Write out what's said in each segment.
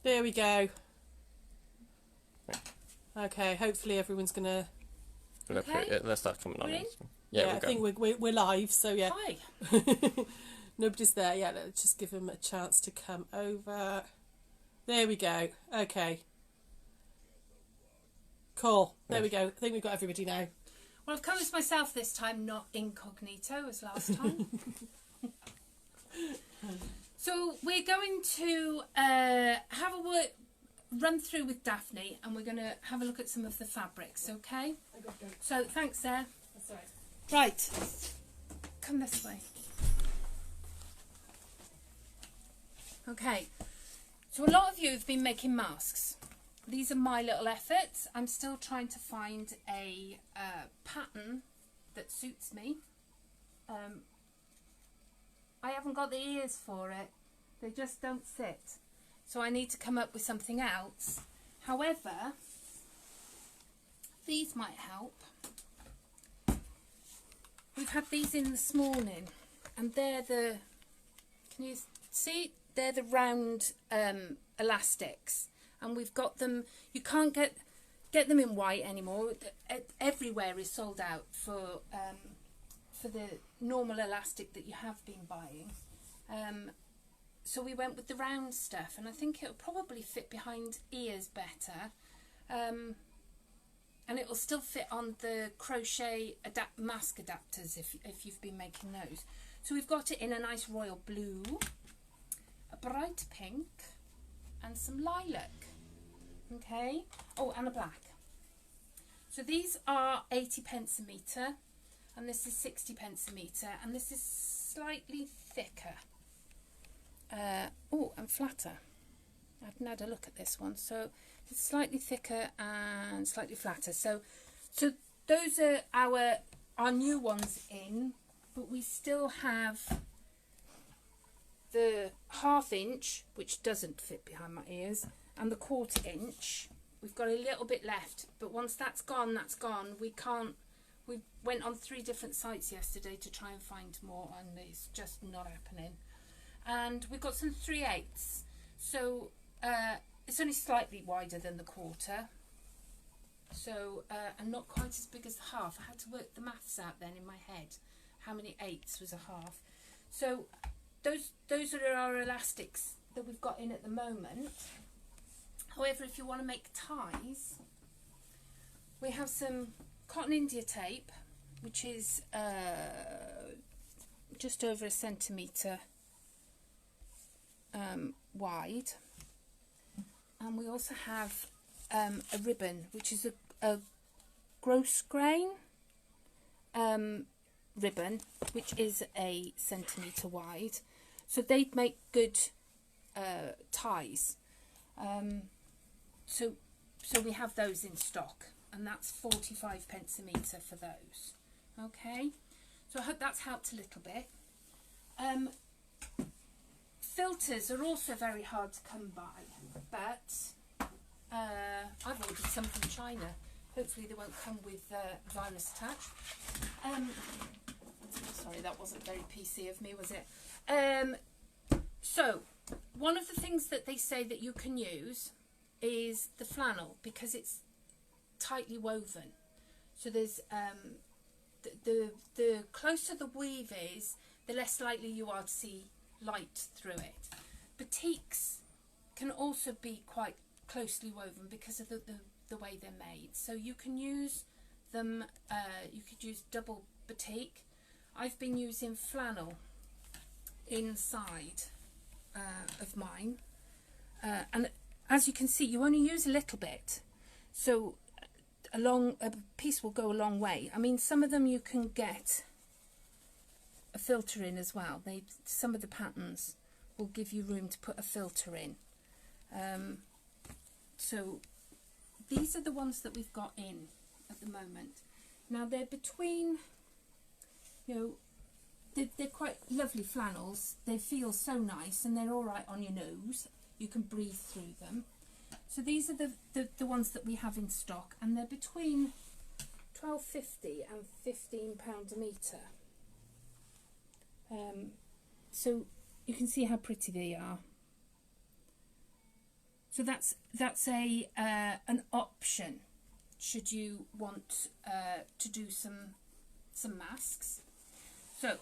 There we go. Okay, hopefully everyone's gonna. Okay. Let's start coming on. Yeah, I think we're live, so yeah. Hi. Nobody's there yet. Let's just give them a chance to come over. There we go. Okay. Cool. There we go. I think we've got everybody now. Well, I've come as myself this time, not incognito as last time. So we're going to have a run through with Daphne, and we're going to have a look at some of the fabrics, okay? So thanks, Sarah. That's all right. Right. Come this way. Okay. So a lot of you have been making masks. These are my little efforts. I'm still trying to find a pattern that suits me. I haven't got the ears for it. They just don't sit. So I need to come up with something else. However, these might help. We've had these in this morning, and they're the, can you see? They're the round elastics. And we've got them, you can't get them in white anymore. Everywhere is sold out for the normal elastic that you have been buying. So we went with the round stuff, and I think it'll probably fit behind ears better. And it'll still fit on the crochet mask adapters if you've been making those. So we've got it in a nice royal blue, a bright pink, and some lilac. Okay, oh, and a black. So these are 80p a metre, and this is 60p a metre, and this is slightly thicker. Oh, and flatter. I haven't had a look at this one. So it's slightly thicker and slightly flatter. So those are our new ones in, but we still have the 1/2 inch, which doesn't fit behind my ears, and the 1/4 inch. We've got a little bit left, but once that's gone, that's gone. We went on 3 different sites yesterday to try and find more, and it's just not happening. And we've got some 3/8, so it's only slightly wider than the 1/4, so and not quite as big as the 1/2. I had to work the maths out then in my head, how many 8ths was a 1/2. So those are our elastics that we've got in at the moment. However, if you want to make ties, we have some cotton India tape, which is just over a centimetre wide, and we also have a ribbon, which is a gross grain ribbon, which is a centimetre wide. So they'd make good ties. So we have those in stock, and that's 45p a metre for those. Okay, so I hope that's helped a little bit. Filters are also very hard to come by, but I've ordered some from China. Hopefully they won't come with virus attached. Sorry, that wasn't very PC of me, was it? So one of the things that they say that you can use is the flannel, because it's tightly woven. So there's the closer the weave is, the less likely you are to see light through it. Batiks can also be quite closely woven because of the way they're made. So you can use them, you could use double batik. I've been using flannel inside of mine, and as you can see, you only use a little bit, so a piece will go a long way. I mean, some of them you can get a filter in as well. Some of the patterns will give you room to put a filter in. So these are the ones that we've got in at the moment. Now they're between, they're quite lovely flannels. They feel so nice, and they're all right on your nose. You can breathe through them. So these are the ones that we have in stock, and they're between £12.50 and £15 a metre. So you can see how pretty they are. So that's a an option should you want to do some masks. So,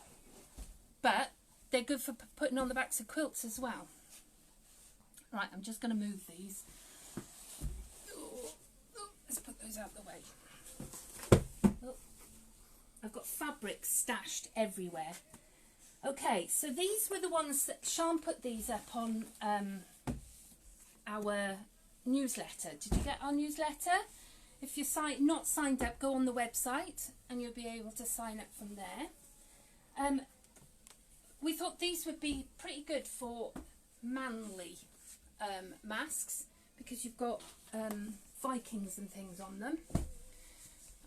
but they're good for putting on the backs of quilts as well. Right, I'm just going to move these. Let's put those out the way. Oh, I've got fabric stashed everywhere. Okay, so these were the ones that Sean put these up on our newsletter. Did you get our newsletter? If you're not signed up, go on the website and you'll be able to sign up from there. We thought these would be pretty good for manly masks because you've got Vikings and things on them.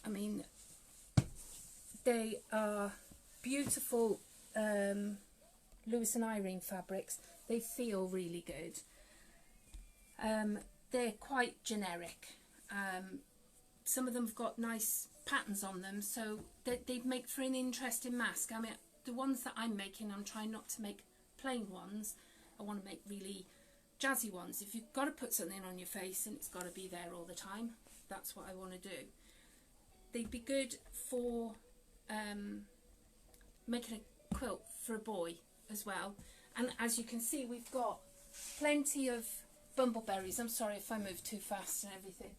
I mean, they are beautiful Lewis and Irene fabrics. They feel really good. They're quite generic. Some of them have got nice patterns on them, so they make for an interesting mask. I mean, the ones that I'm making, I'm trying not to make plain ones. I want to make really jazzy ones. If you've got to put something on your face and it's got to be there all the time, that's what I want to do. They'd be good for making a quilt for a boy as well. And as you can see, we've got plenty of bumbleberries. I'm sorry if I move too fast and everything.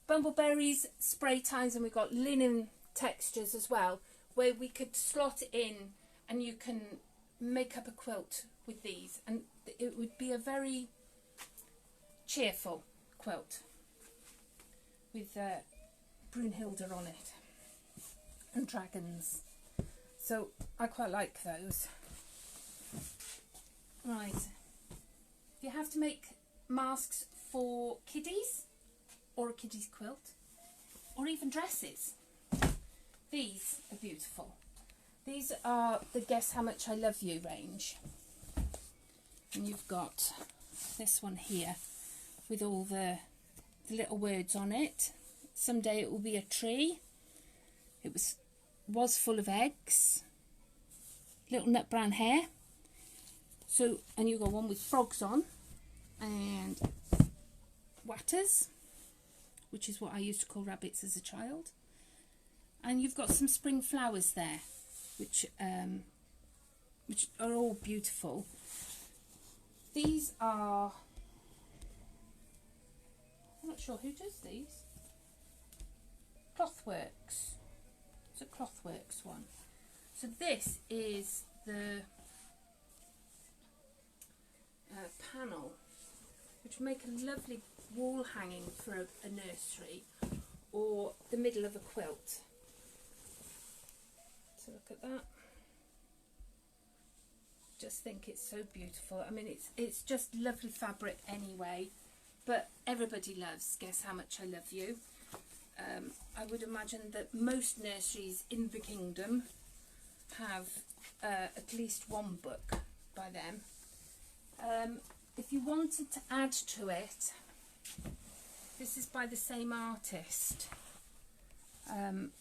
Bumbleberries, spray ties, and we've got linen textures as well, where we could slot it in and you can make up a quilt with these, and it would be a very cheerful quilt with Brunhilde on it and dragons. So I quite like those. Right, if you have to make masks for kiddies or a kiddie's quilt or even dresses, these are beautiful. These are the Guess How Much I Love You range, and you've got this one here with all the little words on it. Someday it will be a tree. It was full of eggs, little nut brown hair. So, and you've got one with frogs on and watters, which is what I used to call rabbits as a child. And you've got some spring flowers there, which are all beautiful. These are, I'm not sure who does these. Clothworks. It's a Clothworks one. So this is the panel, which would make a lovely wall hanging for a nursery or the middle of a quilt. So look at that. Just think it's so beautiful. I mean, it's just lovely fabric anyway, but everybody loves Guess How Much I Love You. I would imagine that most nurseries in the kingdom have at least one book by them. If you wanted to add to it, this is by the same artist. I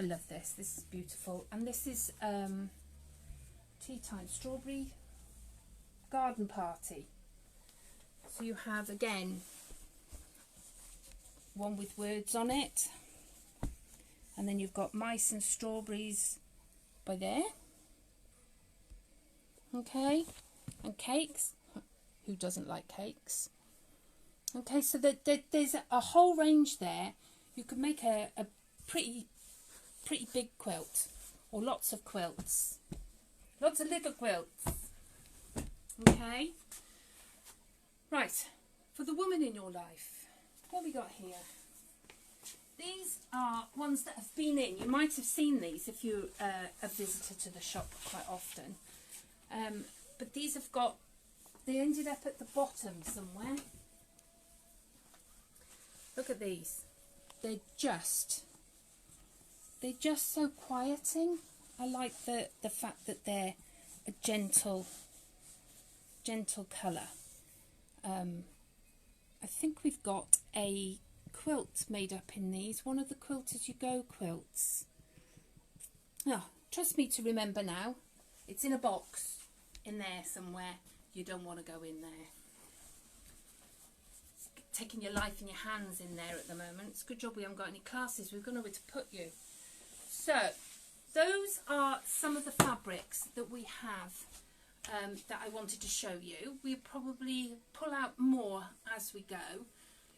love this. This is beautiful. And this is Tea Time Strawberry Garden Party. So you have, again, one with words on it. And then you've got mice and strawberries by there. Okay. And cakes. Who doesn't like cakes? Okay, so there's a whole range there. You could make a pretty big quilt, or lots of quilts, lots of little quilts. Okay, right, for the woman in your life, what have we got here? These are ones that have been in. You might have seen these if you're a visitor to the shop quite often, but these have got, they ended up at the bottom somewhere. Look at these. They're just so quieting. I like the fact that they're a gentle colour. I think we've got a quilt made up in these. One of the Quilt As You Go quilts. Oh, trust me to remember now. It's in a box in there somewhere. You don't want to go in there. taking your life in your hands in there at the moment. It's a good job we haven't got any classes. We've got nowhere to put you. So those are some of the fabrics that we have that I wanted to show you. We'll probably pull out more as we go.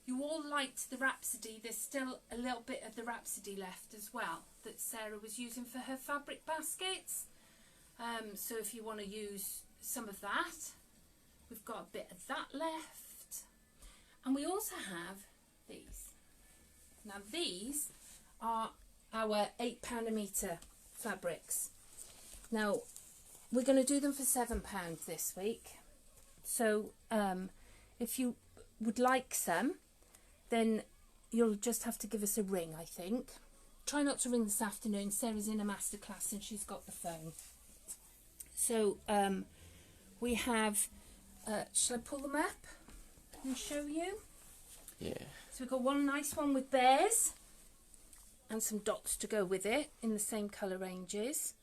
You all liked the Rhapsody. There's still a little bit of the Rhapsody left as well that Sarah was using for her fabric baskets. So if you want to use some of that, we've got a bit of that left. And we also have these. Now these are our £8 a metre fabrics. Now we're going to do them for £7 this week. So if you would like some, then you'll just have to give us a ring, I think. Try not to ring this afternoon. Sarah's in a masterclass and she's got the phone. So we have, shall I pull them up and show you? Yeah. So we've got one nice one with bears and some dots to go with it in the same colour ranges.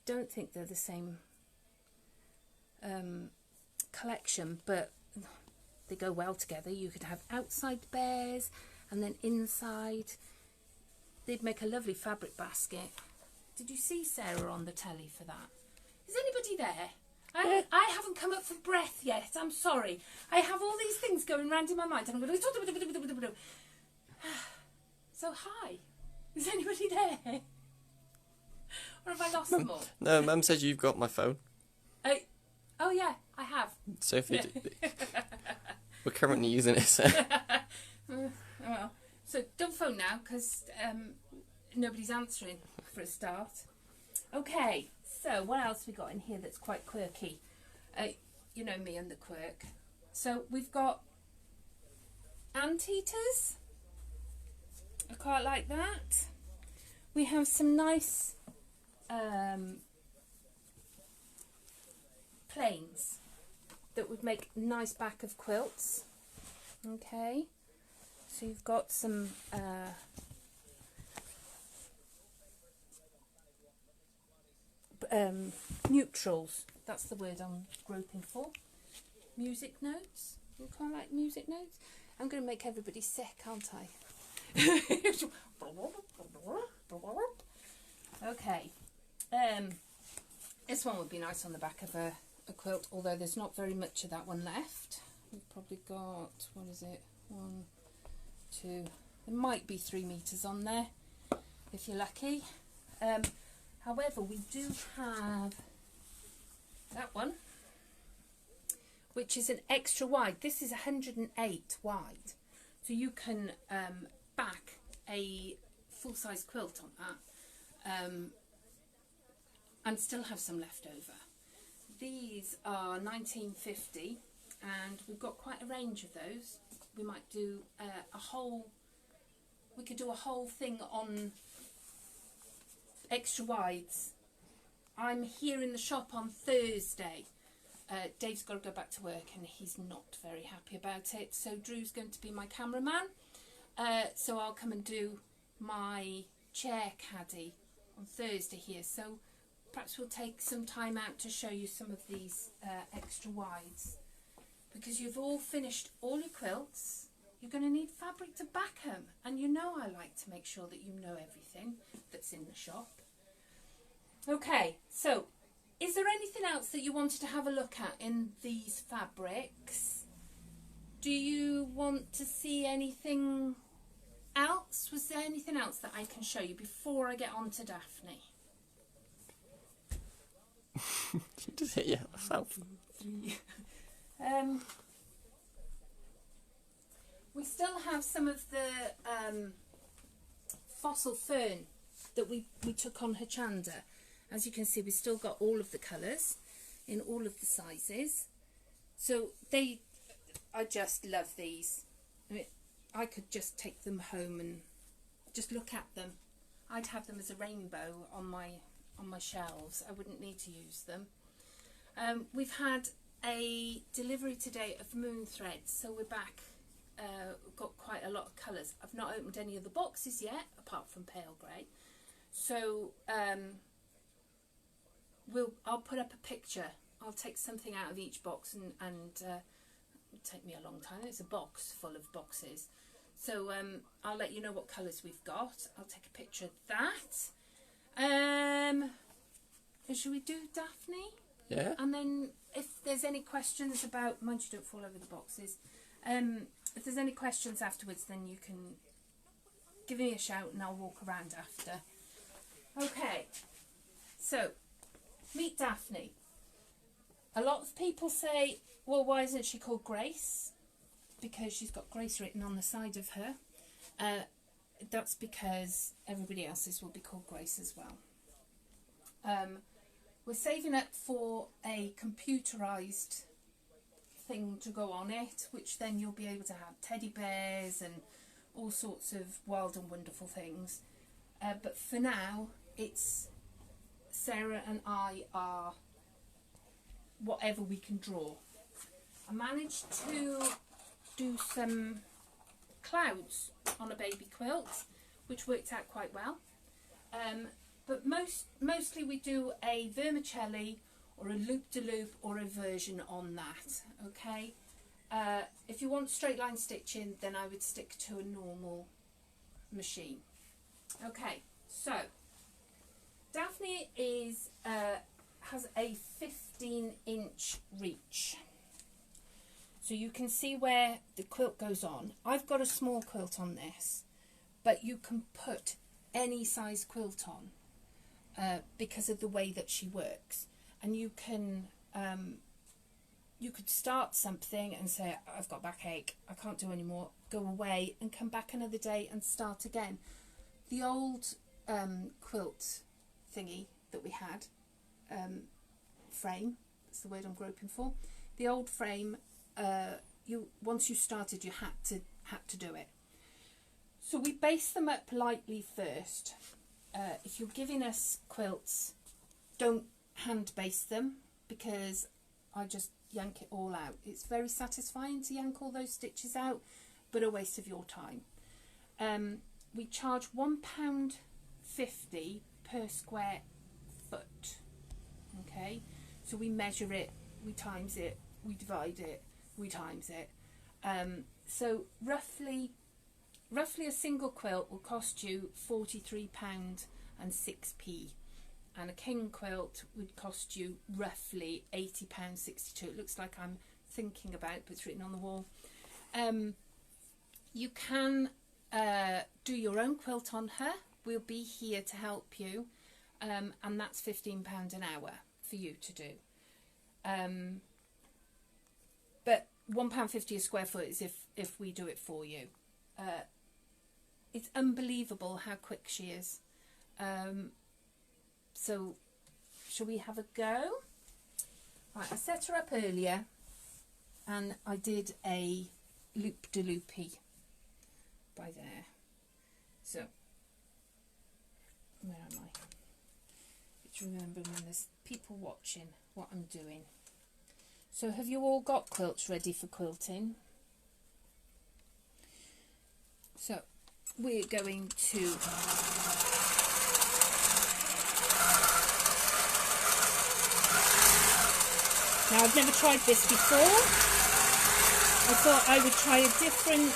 Don't think they're the same collection, but they go well together. You could have outside bears and then inside. They'd make a lovely fabric basket. Did you see Sarah on the telly for that? Is anybody there? I haven't come up for breath yet. I'm sorry. I have all these things going round in my mind and I'm going to... So hi. Is anybody there? Or have I lost them all? No, Mum says you've got my phone. Oh yeah, I have. So if we're currently using it. So. Well, so don't phone now because nobody's answering for a start. Okay, so what else we got in here that's quite quirky? You know me and the quirk. So we've got anteaters. I quite like that. We have some nice plains that would make nice back of quilts. Okay, so you've got some neutrals, that's the word I'm groping for. Music notes. You quite like music notes? I'm going to make everybody sick, aren't I? Okay, this one would be nice on the back of a quilt, although there's not very much of that one left. We've probably got, what is it, 1, 2, there might be 3 meters on there if you're lucky. However, we do have that one, which is an extra wide. This is 108 wide, so you can back a full-size quilt on that and still have some left over. These are 1950 and we've got quite a range of those. We might do we could do a whole thing on extra wides. I'm here in the shop on Thursday. Dave's got to go back to work and he's not very happy about it, so Drew's going to be my cameraman. So I'll come and do my chair caddy on Thursday here, so perhaps we'll take some time out to show you some of these extra wides, because you've all finished all your quilts. You're going to need fabric to back them, and you know I like to make sure that you know everything that's in the shop. Okay, so is there anything else that you wanted to have a look at in these fabrics? Do you want to see anything else? Was there anything else that I can show you before I get on to Daphne? You just hit yourself. We still have some of the fossil fern that we took on Hochanda. As you can see, we've still got all of the colours in all of the sizes. So I just love these. I mean, I could just take them home and just look at them. I'd have them as a rainbow on my shelves. I wouldn't need to use them. We've had a delivery today of moon threads, so we're back. We've got quite a lot of colours. I've not opened any of the boxes yet, apart from pale grey. So I'll put up a picture. I'll take something out of each box and It'll take me a long time. It's a box full of boxes. So I'll let you know what colours we've got. I'll take a picture of that. Shall we do Daphne? Yeah. And then if there's any questions about, mind you don't fall over the boxes, if there's any questions afterwards, then you can give me a shout and I'll walk around after. Okay, so meet Daphne. A lot of people say, well, why isn't she called Grace? Because she's got Grace written on the side of her. That's because everybody else's will be called Grace as well. We're saving up for a computerised thing to go on it, which then you'll be able to have teddy bears and all sorts of wild and wonderful things. But for now, it's Sarah and I are whatever we can draw. I managed to do some clouds on a baby quilt, which worked out quite well. But mostly we do a vermicelli or a loop-de-loop or a version on that, okay? If you want straight line stitching, then I would stick to a normal machine. Okay, so Daphne has a 15-inch reach. So you can see where the quilt goes on. I've got a small quilt on this, but you can put any size quilt on because of the way that she works. And you can you could start something and say, I've got backache, I can't do any more, go away and come back another day and start again. The old quilt thingy that we had, frame, that's the word I'm groping for. The old frame, once you started, you had to do it. So we base them up lightly first. If you're giving us quilts, don't hand base them, because I just yank it all out. It's very satisfying to yank all those stitches out, but a waste of your time. We charge £1.50 per square foot. Okay, so we measure it, we times it, we divide it, we times it. So roughly a single quilt will cost you £43.06, and a king quilt would cost you roughly £80.62. It looks like I'm thinking about, but it's written on the wall. You can do your own quilt on her. We'll be here to help you, and that's £15 an hour for you to do. But £1.50 a square foot is if we do it for you. It's unbelievable how quick she is. So shall we have a go? Right, I set her up earlier and I did a loop-de-loopy by there. So where am I? It's remembering when there's people watching what I'm doing. So have you all got quilts ready for quilting? So we're going to now, I've never tried this before. I thought I would try a different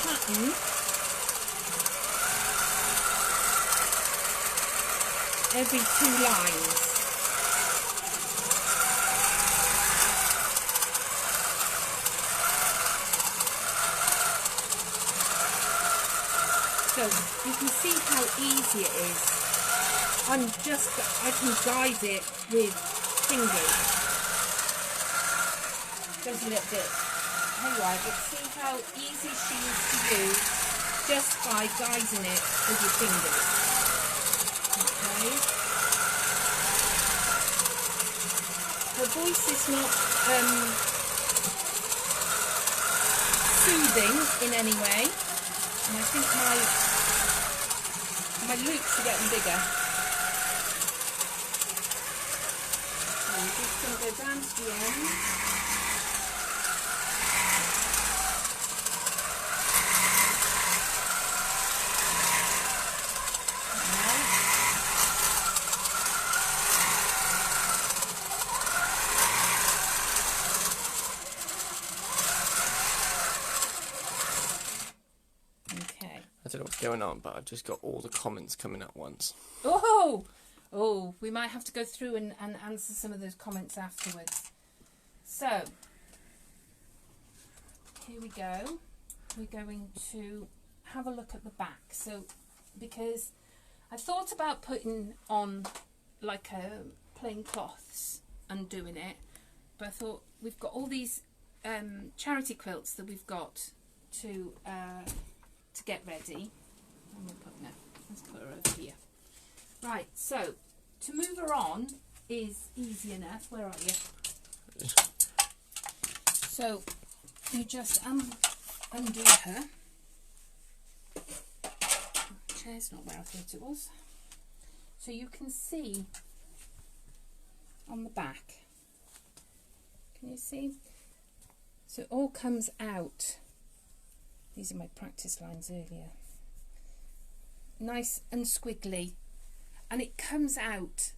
pattern. Every 2 lines. So you can see how easy it is. I can guide it with fingers. Goes a little bit haywire, but see how easy she is to use just by guiding it with your fingers. Okay. Her voice is not soothing in any way, and I think my loops are getting bigger. So I'm just going to go down to the end. I don't know what's going on, but I've just got all the comments coming at once. Oh, we might have to go through and answer some of those comments afterwards. So, here we go. We're going to have a look at the back. So, because I thought about putting on like a plain cloths and doing it, but I thought we've got all these charity quilts that we've got to get ready. And we'll put no, let's put her over here. Right, so to move her on is easy enough. Where are you? So you just undo her. Chair's not where I thought it was. So you can see on the back. Can you see? So it all comes out. These are my practice lines earlier. Nice and squiggly. And it comes out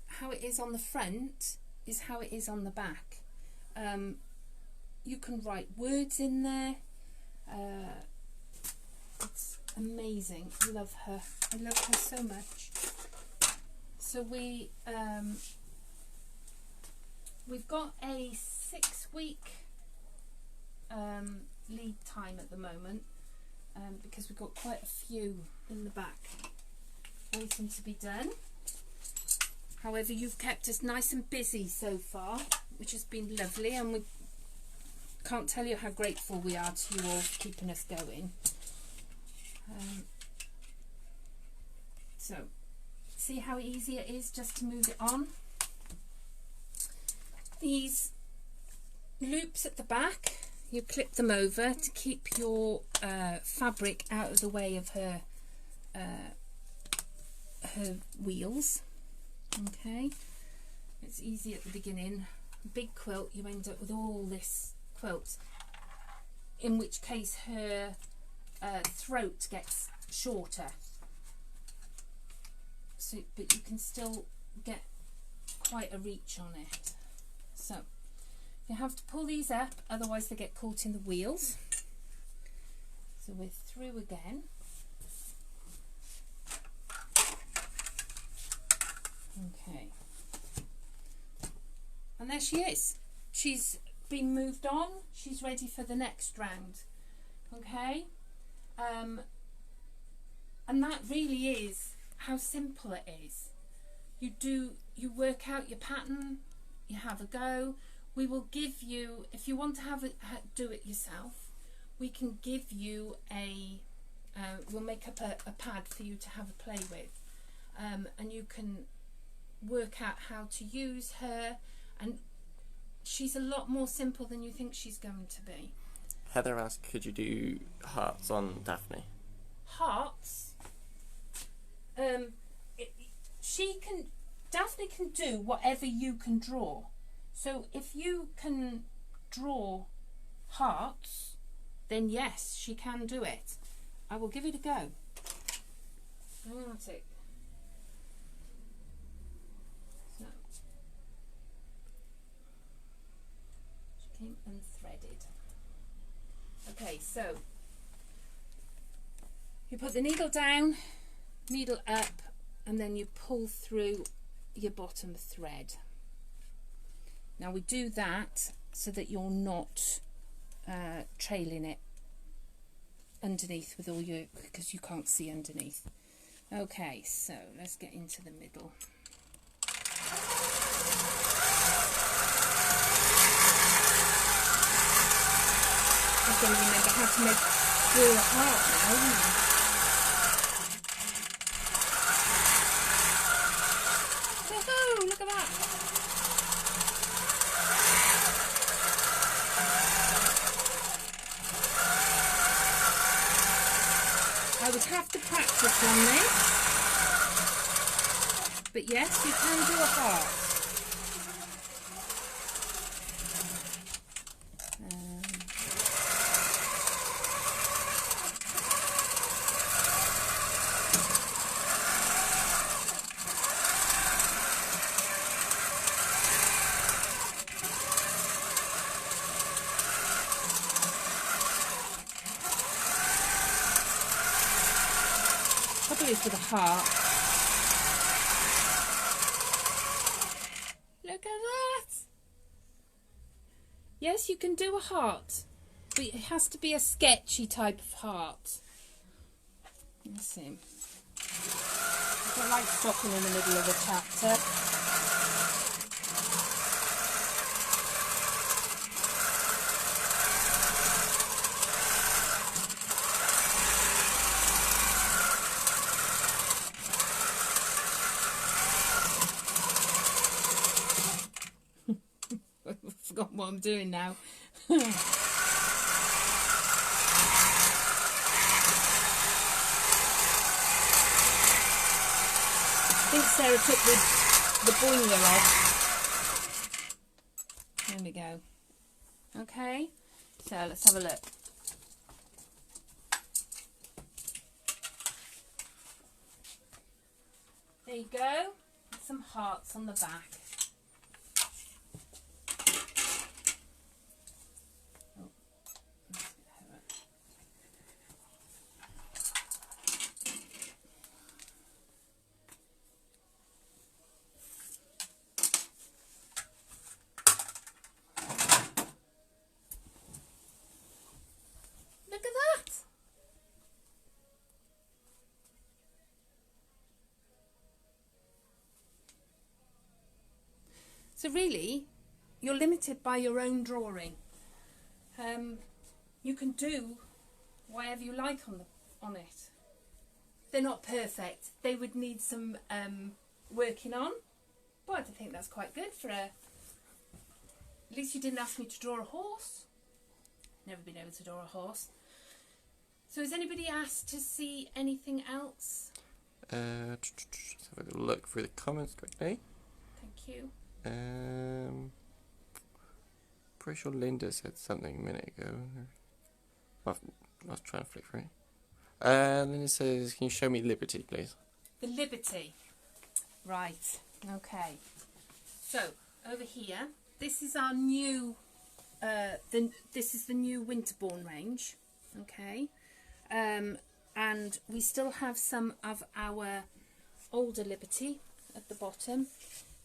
how it is on the front is how it is on the back. You can write words in there. It's amazing. I love her. I love her so much. So we've got a 6-week lead time at the moment, because we've got quite a few in the back waiting to be done. However, you've kept us nice and busy so far, which has been lovely, and we can't tell you how grateful we are to you all for keeping us going. So, see how easy it is just to move it on? These loops at the back, you clip them over to keep your fabric out of the way of her wheels. Okay, it's easy at the beginning. Big quilt, you end up with all this quilt, in which case her throat gets shorter. So, but you can still get quite a reach on it. So you have to pull these up, otherwise they get caught in the wheels. So we're through again. Okay. And there she is. She's been moved on. She's ready for the next round. Okay. And that really is how simple it is. You work out your pattern, you have a go. We will give you, if you want to do it yourself, we can give you we'll make up a pad for you to have a play with, and you can work out how to use her, and she's a lot more simple than you think she's going to be. Heather asked, could you do hearts on Daphne? Hearts? Daphne can do whatever you can draw. So if you can draw hearts, then yes, she can do it. I will give it a go. Dramatic. So she came unthreaded. Okay, so you put the needle down, needle up, and then you pull through your bottom thread. Now we do that so that you're not trailing it underneath with all your, because you can't see underneath. Okay, so let's get into the middle. I'm going to remember how to draw a heart now, isn't I? Woohoo! Look at that! I would have to practice on this, but yes, you can do a heart. trouble is with a heart. Look at that. Yes, you can do a heart, but it has to be a sketchy type of heart. Let's see. I don't like stopping in the middle of a chapter. I've forgotten what I'm doing now. I think Sarah took the boiler off. There we go. Okay, so let's have a look. There you go. Some hearts on the back. Look at that! So really, you're limited by your own drawing. You can do whatever you like on it. They're not perfect. They would need some working on, but I think that's quite good for a... At least you didn't ask me to draw a horse. Never been able to draw a horse. So has anybody asked to see anything else? Let's have a look through the comments quickly. Thank you. Pretty sure Linda said something a minute ago. I was trying to flick through. Linda says, "Can you show me Liberty, please?" The Liberty. Right. Okay. So over here, this is our new. This is the new Winterbourne range. Okay. And we still have some of our older Liberty at the bottom.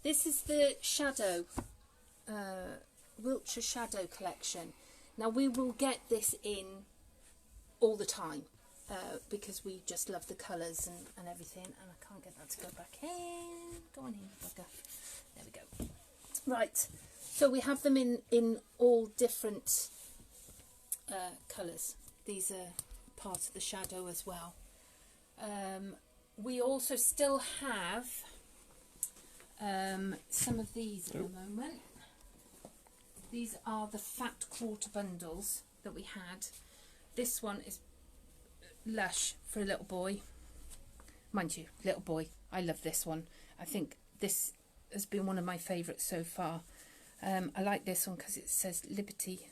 This is the Shadow, Wiltshire Shadow collection. Now we will get this in all the time because we just love the colours and everything. And I can't get that to go back in. Go on in, bugger. There we go. Right. So we have them in all different colours. These are part of the Shadow as well. We also still have some of these at the moment. These are the fat quarter bundles that we had. This one is lush for a little boy. Mind you, little boy, I love this one. I think this has been one of my favourites so far. I like this one because it says Liberty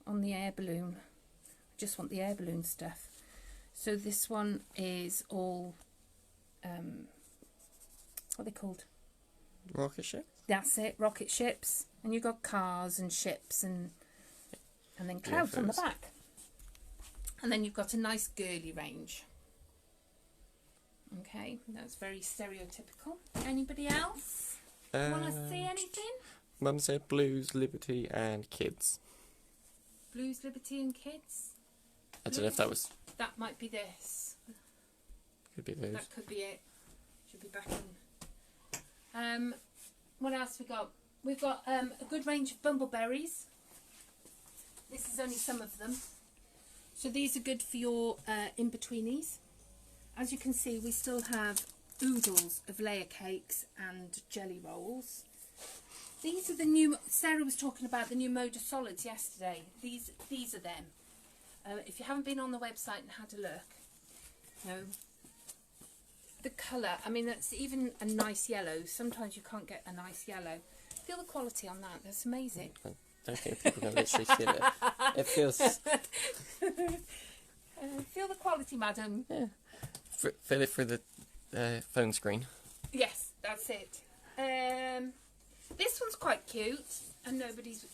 on the air balloon. I just want the air balloon stuff. So this one is all, what are they called? Rocket ship? That's it, rocket ships. And you've got cars and ships and then clouds on the back. And then you've got a nice girly range. Okay, that's very stereotypical. Anybody else want to see anything? Mum said Blues, Liberty and Kids. Blues, Liberty and Kids? I don't know if that was... That might be this. Could be those. That could be it. Should be back in. What else we got? We've got a good range of bumbleberries. This is only some of them. So these are good for your in-betweenies. As you can see, we still have oodles of layer cakes and jelly rolls. These are the new... Sarah was talking about the new Moda Solids yesterday. These are them. If you haven't been on the website and had a look, no. The colour, I mean, that's even a nice yellow. Sometimes you can't get a nice yellow. Feel the quality on that. That's amazing. I don't think people can literally see it. It feels... Feel the quality, madam. Yeah. Feel it through the phone screen. Yes, that's it. This one's quite cute, and nobody's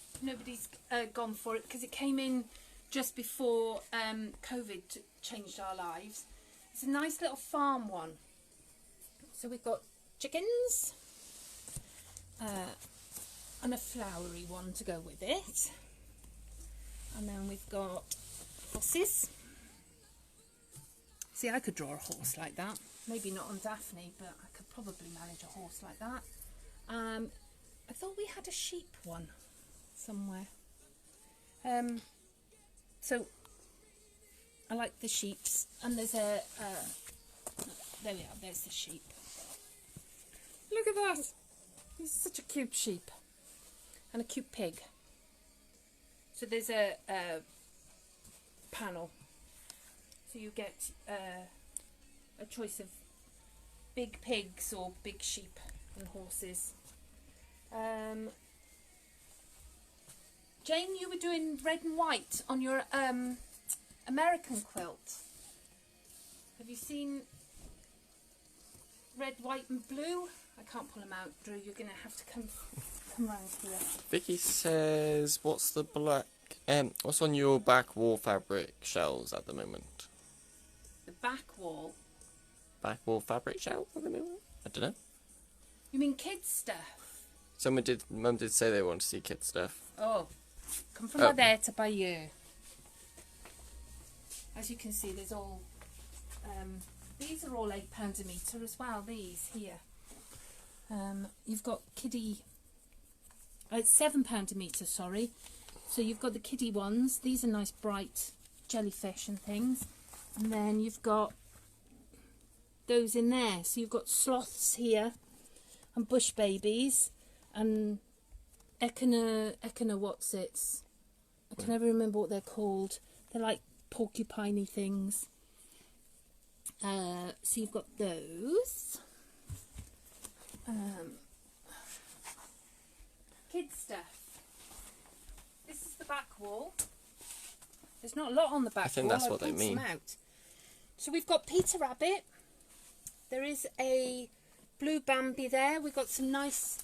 gone for it because it came in just before COVID changed our lives. It's a nice little farm one. So we've got chickens and a flowery one to go with it. And then we've got horses. See, I could draw a horse like that. Maybe not on Daphne, but I could probably manage a horse like that. I thought we had a sheep one somewhere. So I like the sheeps, and there's a there we are, there's the sheep. Look at that, he's such a cute sheep, and a cute pig. So there's a panel, so you get a choice of big pigs or big sheep and horses. Jane, you were doing red and white on your American quilt. Have you seen red, white and blue? I can't pull them out, Drew. You're going to have to come round here. Vicky says, what's the black... what's on your back wall fabric shells at the moment? The back wall? Back wall fabric shells at the moment? I don't know. You mean kids stuff? Mum did say they want to see kids stuff. Oh, come from there to buy you. As you can see, there's all... these are all £8 a metre as well, these here. You've got kiddie... it's £7 a metre, sorry. So you've got the kiddie ones. These are nice bright jellyfish and things. And then you've got those in there. So you've got sloths here and bush babies and echina what's-its. I can never remember what they're called. They're like porcupiney things. So you've got those. Kid stuff. This is the back wall. There's not a lot on the back wall. I think that's what they mean. Out. So we've got Peter Rabbit. There is a blue Bambi there. We've got some nice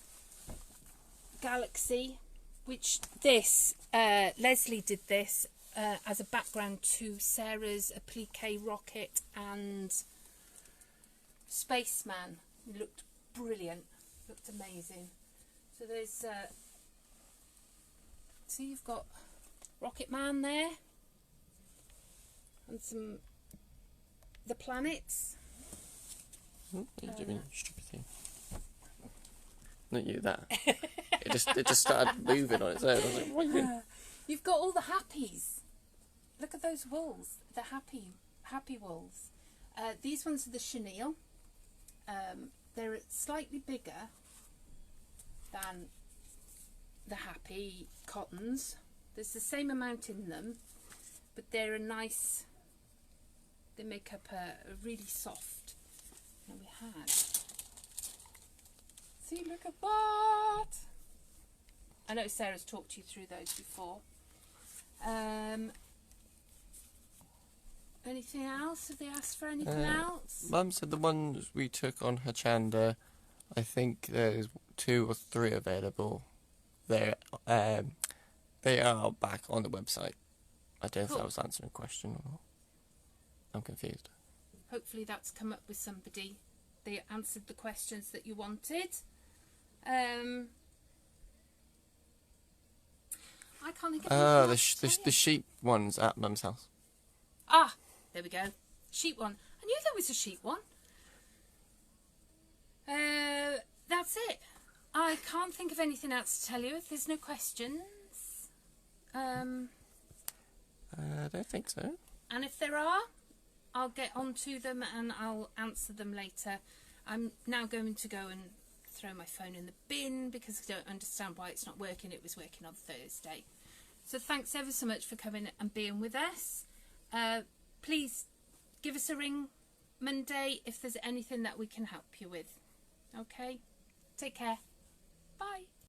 galaxy, which this, Leslie did this as a background to Sarah's applique rocket and Spaceman. It looked brilliant. Looked amazing. So there's... see, you've got Rocket Man there. And some... the planets. What are you doing, stupid thing? Not you, that. it just started moving on its own. I was like, what are you doing? You've got all the happies. Look at those wools. The happy wools. These ones are the chenille. They're slightly bigger than the happy cottons. There's the same amount in them, but they're a nice... they make up a really soft. Now we had... see, look at that! I know Sarah's talked you through those before. Anything else? Have they asked for anything else? Mum said the ones we took on her Chanda, I think there's 2 or 3 available. They are back on the website. I don't know if that was answering a question or not. I'm confused. Hopefully that's come up with somebody. They answered the questions that you wanted. I can't think of the sheep ones at Mum's house. Ah, there we go. Sheep one. I knew there was a sheep one. That's it. I can't think of anything else to tell you if there's no questions. I don't think so. And if there are, I'll get onto them and I'll answer them later. I'm now going to go and throw my phone in the bin because I don't understand why it's not working. It was working on Thursday. So thanks ever so much for coming and being with us. Please give us a ring Monday if there's anything that we can help you with. Okay? Take care. Bye.